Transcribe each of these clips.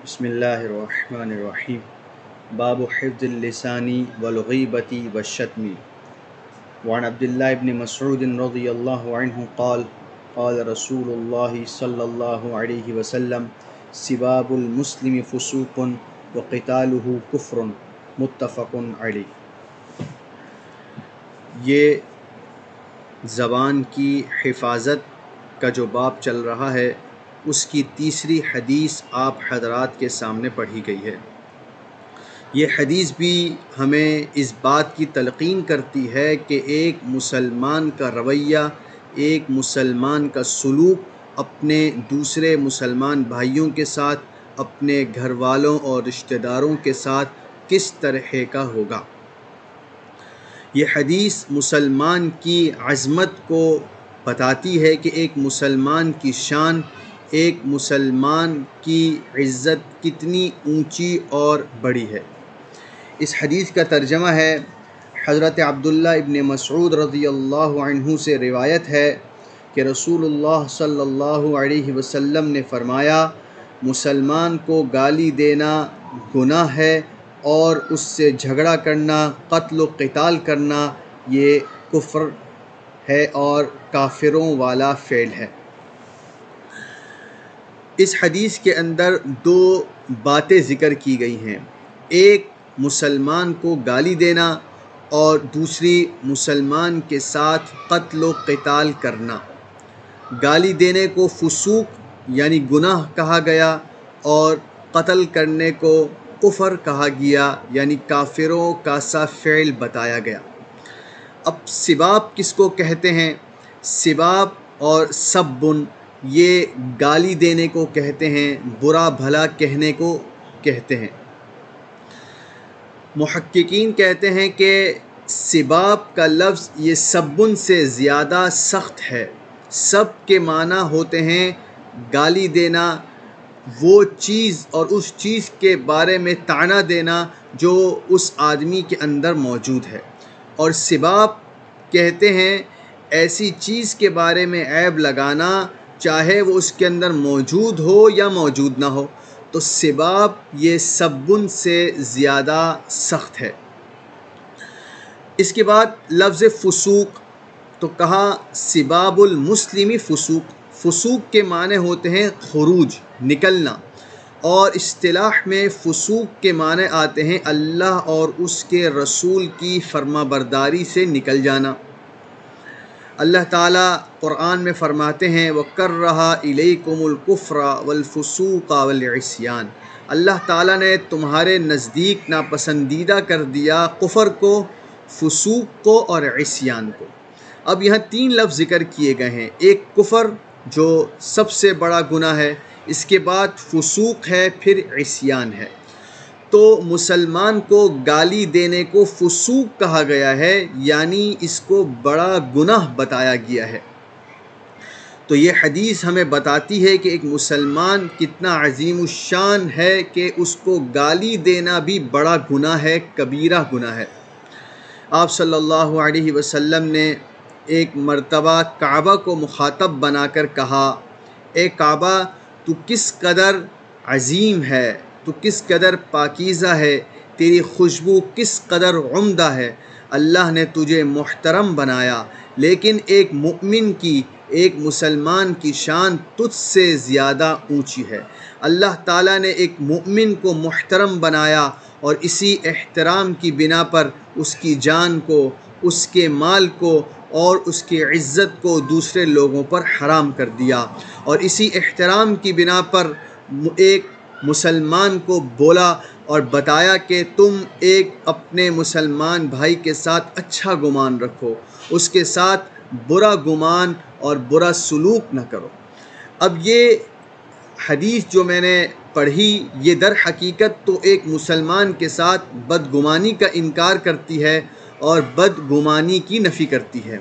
بسم اللہ الرحمن الرحیم باب حفظ اللسان والغیبۃ والشتم وعن عبداللہ ابن مسعود رضی اللہ عنہ قال قال رسول اللہ صلی اللہ علیہ وسلم سباب المسلم فسوق وقتالہ کفر متفق علیہ۔ یہ زبان کی حفاظت کا جو باب چل رہا ہے اس کی تیسری حدیث آپ حضرات کے سامنے پڑھی گئی ہے۔ یہ حدیث بھی ہمیں اس بات کی تلقین کرتی ہے کہ ایک مسلمان کا رویہ، ایک مسلمان کا سلوک اپنے دوسرے مسلمان بھائیوں کے ساتھ، اپنے گھر والوں اور رشتہ داروں کے ساتھ کس طرح کا ہوگا۔ یہ حدیث مسلمان کی عظمت کو بتاتی ہے کہ ایک مسلمان کی شان، ایک مسلمان کی عزت کتنی اونچی اور بڑی ہے۔ اس حدیث کا ترجمہ ہے، حضرت عبداللہ ابن مسعود رضی اللہ عنہ سے روایت ہے کہ رسول اللہ صلی اللہ علیہ وسلم نے فرمایا، مسلمان کو گالی دینا گناہ ہے اور اس سے جھگڑا کرنا، قتل و قتال کرنا یہ کفر ہے اور کافروں والا فعل ہے۔ اس حدیث کے اندر دو باتیں ذکر کی گئی ہیں، ایک مسلمان کو گالی دینا اور دوسری مسلمان کے ساتھ قتل و قتال کرنا۔ گالی دینے کو فسوق یعنی گناہ کہا گیا اور قتل کرنے کو کفر کہا گیا یعنی کافروں کا سا فعل بتایا گیا۔ اب سباب کس کو کہتے ہیں؟ سباب اور سبن یہ گالی دینے کو کہتے ہیں، برا بھلا کہنے کو کہتے ہیں۔ محققین کہتے ہیں کہ سباب کا لفظ یہ سبن سے زیادہ سخت ہے۔ سب کے معنی ہوتے ہیں گالی دینا، وہ چیز اور اس چیز کے بارے میں طعنہ دینا جو اس آدمی کے اندر موجود ہے، اور سباب کہتے ہیں ایسی چیز کے بارے میں عیب لگانا چاہے وہ اس کے اندر موجود ہو یا موجود نہ ہو، تو سباب یہ سبن سے زیادہ سخت ہے۔ اس کے بعد لفظ فسوق تو کہا سباب المسلم فسوق۔ فسوق کے معنی ہوتے ہیں خروج، نکلنا، اور اصطلاح میں فسوق کے معنی آتے ہیں اللہ اور اس کے رسول کی فرما برداری سے نکل جانا۔ اللہ تعالیٰ قرآن میں فرماتے ہیں وَكَرَّهَ إِلَيْكُمُ الْكُفْرَ وَالْفُسُوقَ وَالْعِصْيَانَ۔ اللہ تعالیٰ نے تمہارے نزدیک ناپسندیدہ کر دیا کفر کو، فسوق کو اور عصیان کو۔ اب یہاں تین لفظ ذکر کیے گئے ہیں، ایک کفر جو سب سے بڑا گناہ ہے، اس کے بعد فسوق ہے، پھر عصیان ہے۔ تو مسلمان کو گالی دینے کو فسوق کہا گیا ہے، یعنی اس کو بڑا گناہ بتایا گیا ہے۔ تو یہ حدیث ہمیں بتاتی ہے کہ ایک مسلمان کتنا عظیم الشان ہے کہ اس کو گالی دینا بھی بڑا گناہ ہے، کبیرہ گناہ ہے۔ آپ صلی اللہ علیہ وسلم نے ایک مرتبہ کعبہ کو مخاطب بنا کر کہا، اے کعبہ تو کس قدر عظیم ہے، تو کس قدر پاکیزہ ہے، تیری خوشبو کس قدر عمدہ ہے، اللہ نے تجھے محترم بنایا، لیکن ایک مؤمن کی، ایک مسلمان کی شان تجھ سے زیادہ اونچی ہے۔ اللہ تعالیٰ نے ایک مؤمن کو محترم بنایا اور اسی احترام کی بنا پر اس کی جان کو، اس کے مال کو اور اس کی عزت کو دوسرے لوگوں پر حرام کر دیا، اور اسی احترام کی بنا پر ایک مسلمان کو بولا اور بتایا کہ تم ایک اپنے مسلمان بھائی کے ساتھ اچھا گمان رکھو، اس کے ساتھ برا گمان اور برا سلوک نہ کرو۔ اب یہ حدیث جو میں نے پڑھی یہ در حقیقت تو ایک مسلمان کے ساتھ بدگمانی کا انکار کرتی ہے اور بدگمانی کی نفی کرتی ہے،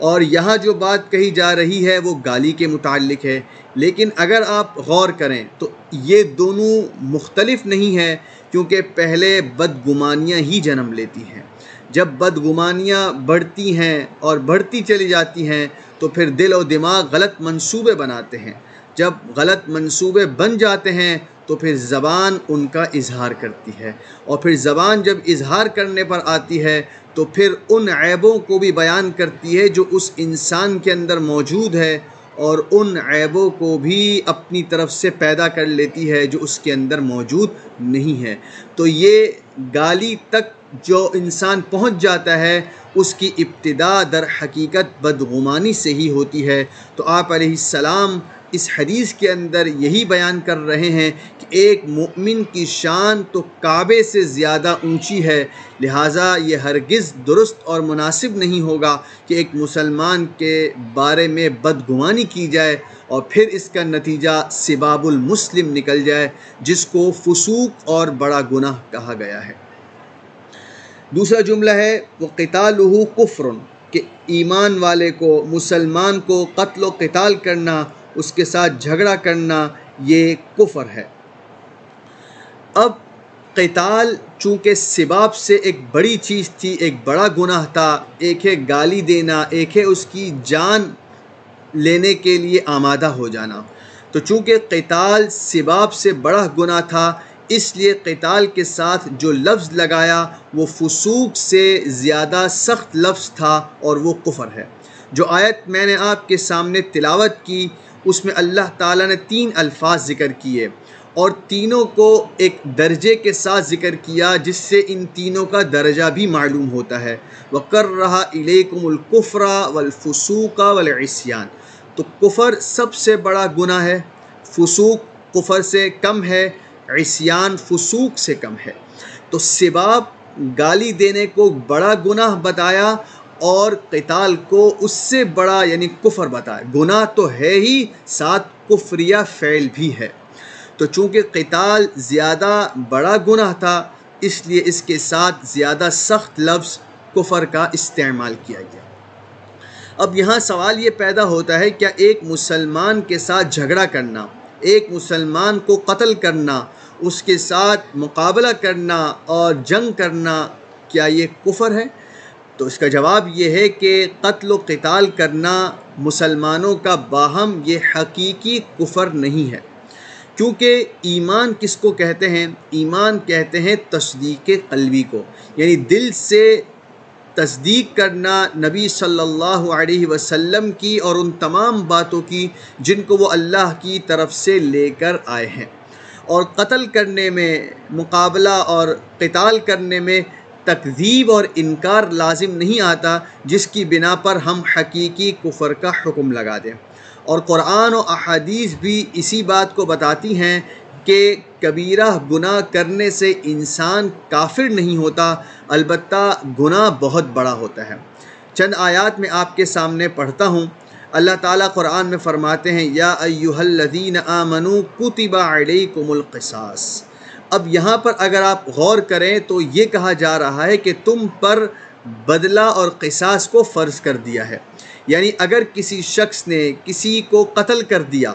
اور یہاں جو بات کہی جا رہی ہے وہ گالی کے متعلق ہے، لیکن اگر آپ غور کریں تو یہ دونوں مختلف نہیں ہے، کیونکہ پہلے بدگمانیاں ہی جنم لیتی ہیں۔ جب بدگمانیاں بڑھتی ہیں اور بڑھتی چلی جاتی ہیں تو پھر دل و دماغ غلط منصوبے بناتے ہیں، جب غلط منصوبے بن جاتے ہیں تو پھر زبان ان کا اظہار کرتی ہے، اور پھر زبان جب اظہار کرنے پر آتی ہے تو پھر ان عیبوں کو بھی بیان کرتی ہے جو اس انسان کے اندر موجود ہے، اور ان عیبوں کو بھی اپنی طرف سے پیدا کر لیتی ہے جو اس کے اندر موجود نہیں ہے۔ تو یہ گالی تک جو انسان پہنچ جاتا ہے اس کی ابتدا در حقیقت بدگمانی سے ہی ہوتی ہے۔ تو آپ علیہ السلام اس حدیث کے اندر یہی بیان کر رہے ہیں کہ ایک مومن کی شان تو کعبے سے زیادہ اونچی ہے، لہٰذا یہ ہرگز درست اور مناسب نہیں ہوگا کہ ایک مسلمان کے بارے میں بدگمانی کی جائے اور پھر اس کا نتیجہ سباب المسلم نکل جائے، جس کو فسوق اور بڑا گناہ کہا گیا ہے۔ دوسرا جملہ ہے وَقِتَالُهُ كُفْرٌ، کہ ایمان والے کو، مسلمان کو قتل و قتال کرنا، اس کے ساتھ جھگڑا کرنا، یہ کفر ہے۔ اب قتال چونکہ سباب سے ایک بڑی چیز تھی، ایک بڑا گناہ تھا، ایک ہے گالی دینا، ایک ہے اس کی جان لینے کے لیے آمادہ ہو جانا، تو چونکہ قتال سباب سے بڑا گناہ تھا اس لیے قتال کے ساتھ جو لفظ لگایا وہ فسوق سے زیادہ سخت لفظ تھا، اور وہ کفر ہے۔ جو آیت میں نے آپ کے سامنے تلاوت کی اس میں اللہ تعالیٰ نے 3 الفاظ ذکر کیے، اور تینوں کو ایک درجے کے ساتھ ذکر کیا جس سے ان تینوں کا درجہ بھی معلوم ہوتا ہے۔ وَقَرَّهَ إِلَيْكُمُ الْكُفْرَ وَالْفُسُوقَ وَالْعِصْيَانَ، تو کفر سب سے بڑا گناہ ہے، فسوق کفر سے کم ہے، عصیان فسوق سے کم ہے۔ تو سباب گالی دینے کو بڑا گناہ بتایا اور قتال کو اس سے بڑا یعنی کفر بتایا۔ گناہ تو ہے ہی، ساتھ کفریہ فعل بھی ہے۔ تو چونکہ قتال زیادہ بڑا گناہ تھا اس لیے اس کے ساتھ زیادہ سخت لفظ کفر کا استعمال کیا گیا۔ اب یہاں سوال یہ پیدا ہوتا ہے کیا ایک مسلمان کے ساتھ جھگڑا کرنا، ایک مسلمان کو قتل کرنا، اس کے ساتھ مقابلہ کرنا اور جنگ کرنا، کیا یہ کفر ہے؟ تو اس کا جواب یہ ہے کہ قتل و قتال کرنا مسلمانوں کا باہم یہ حقیقی کفر نہیں ہے، کیونکہ ایمان کس کو کہتے ہیں؟ ایمان کہتے ہیں تصدیق قلبی کو، یعنی دل سے تصدیق کرنا نبی صلی اللہ علیہ وسلم کی اور ان تمام باتوں کی جن کو وہ اللہ کی طرف سے لے کر آئے ہیں۔ اور قتل کرنے میں، مقابلہ اور قتال کرنے میں تکذیب اور انکار لازم نہیں آتا جس کی بنا پر ہم حقیقی کفر کا حکم لگا دیں، اور قرآن و احادیث بھی اسی بات کو بتاتی ہیں کہ کبیرہ گناہ کرنے سے انسان کافر نہیں ہوتا، البتہ گناہ بہت بڑا ہوتا ہے۔ چند آیات میں آپ کے سامنے پڑھتا ہوں۔ اللہ تعالیٰ قرآن میں فرماتے ہیں یا ایہا الذین آمنوا کتب علیکم القصاص۔ اب یہاں پر اگر آپ غور کریں تو یہ کہا جا رہا ہے کہ تم پر بدلہ اور قصاص کو فرض کر دیا ہے، یعنی اگر کسی شخص نے کسی کو قتل کر دیا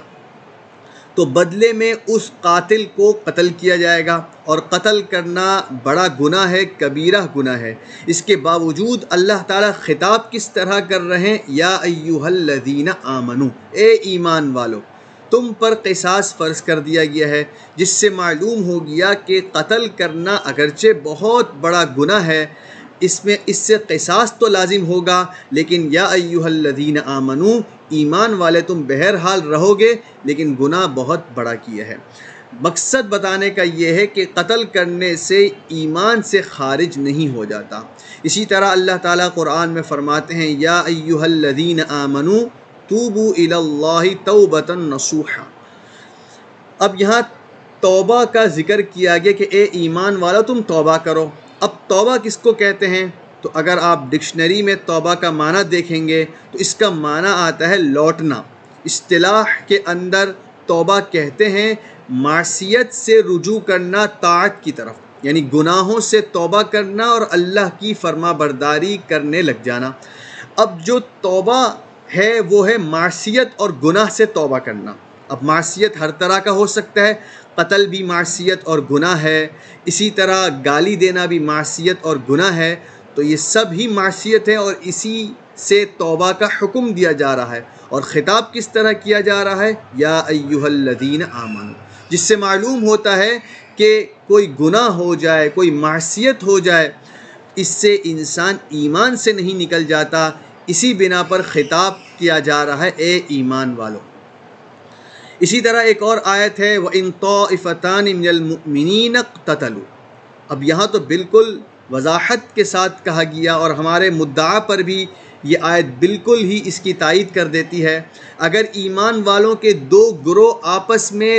تو بدلے میں اس قاتل کو قتل کیا جائے گا، اور قتل کرنا بڑا گناہ ہے، کبیرہ گناہ ہے۔ اس کے باوجود اللہ تعالیٰ خطاب کس طرح کر رہے ہیں؟ یا ایہا الذین آمنو، اے ایمان والو، تم پر قصاص فرض کر دیا گیا ہے، جس سے معلوم ہو گیا کہ قتل کرنا اگرچہ بہت بڑا گناہ ہے، اس سے قصاص تو لازم ہوگا، لیکن یا ایہا الذین آمنو، ایمان والے تم بہرحال رہو گے، لیکن گناہ بہت بڑا کیا ہے۔ مقصد بتانے کا یہ ہے کہ قتل کرنے سے ایمان سے خارج نہیں ہو جاتا۔ اسی طرح اللہ تعالیٰ قرآن میں فرماتے ہیں یا ایہا الذین آمنو توبوا الی اللہ توبۃ نصوحا۔ اب یہاں توبہ کا ذکر کیا گیا کہ اے ایمان والا تم توبہ کرو۔ اب توبہ کس کو کہتے ہیں؟ تو اگر آپ ڈکشنری میں توبہ کا معنی دیکھیں گے تو اس کا معنی آتا ہے لوٹنا۔ اصطلاح کے اندر توبہ کہتے ہیں معصیت سے رجوع کرنا طاعت کی طرف، یعنی گناہوں سے توبہ کرنا اور اللہ کی فرما برداری کرنے لگ جانا۔ اب جو توبہ ہے وہ ہے معصیت اور گناہ سے توبہ کرنا۔ اب معصیت ہر طرح کا ہو سکتا ہے، قتل بھی معصیت اور گناہ ہے، اسی طرح گالی دینا بھی معصیت اور گناہ ہے، تو یہ سب ہی معصیت ہے اور اسی سے توبہ کا حکم دیا جا رہا ہے۔ اور خطاب کس طرح کیا جا رہا ہے؟ یا ایہا الذین آمنو، جس سے معلوم ہوتا ہے کہ کوئی گناہ ہو جائے، کوئی معصیت ہو جائے، اس سے انسان ایمان سے نہیں نکل جاتا۔ اسی بنا پر خطاب کیا جا رہا ہے اے ایمان والو۔ اسی طرح ایک اور آیت ہے وَإِن طَائِفَتَانِ مِنَ الْمُؤْمِنِينَ اقْتَتَلُوا۔ اب یہاں تو بالکل وضاحت کے ساتھ کہا گیا، اور ہمارے مدعا پر بھی یہ آیت بالکل ہی اس کی تائید کر دیتی ہے۔ اگر ایمان والوں کے دو گروہ آپس میں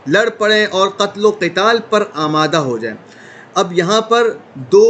لڑ پڑیں اور قتل و قتال پر آمادہ ہو جائیں۔ اب یہاں پر دو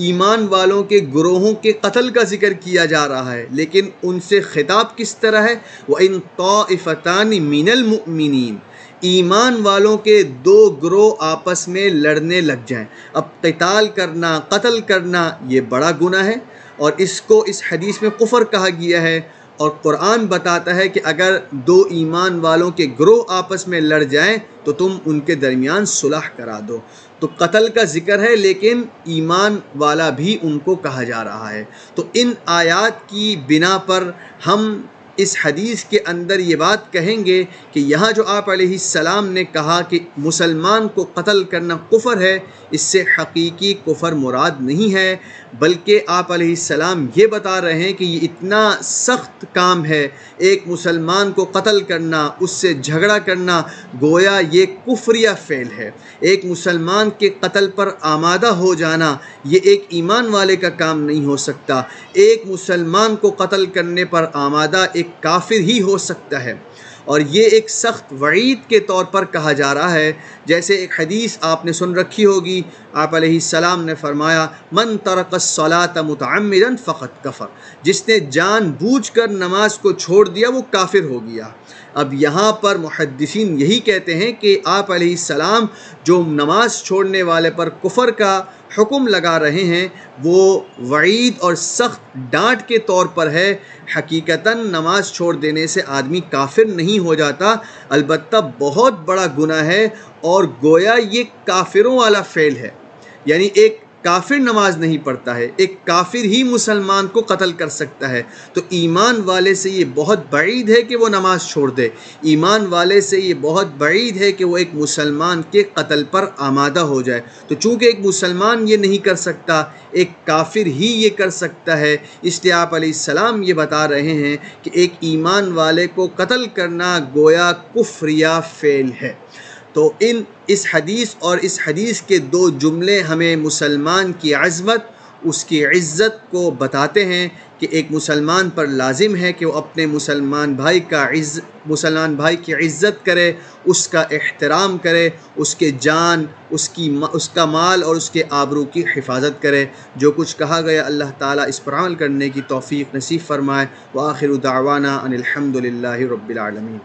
ایمان والوں کے گروہوں کے قتل کا ذکر کیا جا رہا ہے، لیکن ان سے خطاب کس طرح ہے؟ وَإِن طَائِفَتَانِ مِنَ الْمُؤْمِنِينَ، ایمان والوں کے دو گروہ آپس میں لڑنے لگ جائیں۔ اب قتال کرنا، قتل کرنا یہ بڑا گناہ ہے، اور اس کو اس حدیث میں کفر کہا گیا ہے، اور قرآن بتاتا ہے کہ اگر دو ایمان والوں کے گروہ آپس میں لڑ جائیں تو تم ان کے درمیان صلح کرا دو۔ تو قتل کا ذکر ہے، لیکن ایمان والا بھی ان کو کہا جا رہا ہے۔ تو ان آیات کی بنا پر ہم اس حدیث کے اندر یہ بات کہیں گے کہ یہاں جو آپ علیہ السلام نے کہا کہ مسلمان کو قتل کرنا کفر ہے، اس سے حقیقی کفر مراد نہیں ہے، بلکہ آپ علیہ السلام یہ بتا رہے ہیں کہ یہ اتنا سخت کام ہے، ایک مسلمان کو قتل کرنا، اس سے جھگڑا کرنا، گویا یہ کفریہ فعل ہے۔ ایک مسلمان کے قتل پر آمادہ ہو جانا یہ ایک ایمان والے کا کام نہیں ہو سکتا۔ ایک مسلمان کو قتل کرنے پر آمادہ ایک کافر ہی ہو سکتا ہے، اور یہ ایک سخت وعید کے طور پر کہا جا رہا ہے۔ جیسے ایک حدیث آپ نے سن رکھی ہوگی، آپ علیہ السلام نے فرمایا من ترک الصلاۃ متعمدا فقد کفر، جس نے جان بوجھ کر نماز کو چھوڑ دیا وہ کافر ہو گیا۔ اب یہاں پر محدثین یہی کہتے ہیں کہ آپ علیہ السلام جو نماز چھوڑنے والے پر کفر کا حکم لگا رہے ہیں وہ وعید اور سخت ڈانٹ کے طور پر ہے۔ حقیقتاً نماز چھوڑ دینے سے آدمی کافر نہیں ہو جاتا، البتہ بہت بڑا گناہ ہے، اور گویا یہ کافروں والا فعل ہے، یعنی ایک کافر نماز نہیں پڑھتا ہے، ایک کافر ہی مسلمان کو قتل کر سکتا ہے۔ تو ایمان والے سے یہ بہت بعید ہے کہ وہ نماز چھوڑ دے، ایمان والے سے یہ بہت بعید ہے کہ وہ ایک مسلمان کے قتل پر آمادہ ہو جائے۔ تو چونکہ ایک مسلمان یہ نہیں کر سکتا، ایک کافر ہی یہ کر سکتا ہے، اس لیے آپ علیہ السلام یہ بتا رہے ہیں کہ ایک ایمان والے کو قتل کرنا گویا کفریہ فعل ہے۔ تو اس حدیث اور اس حدیث کے دو جملے ہمیں مسلمان کی عظمت، اس کی عزت کو بتاتے ہیں کہ ایک مسلمان پر لازم ہے کہ وہ اپنے مسلمان بھائی کی عزت کرے، اس کا احترام کرے، اس کے جان، اس کا مال اور اس کے آبرو کی حفاظت کرے۔ جو کچھ کہا گیا اللہ تعالیٰ اس پر عمل کرنے کی توفیق نصیب فرمائے۔ وآخر دعوانا ان الحمد للہ رب العالمین۔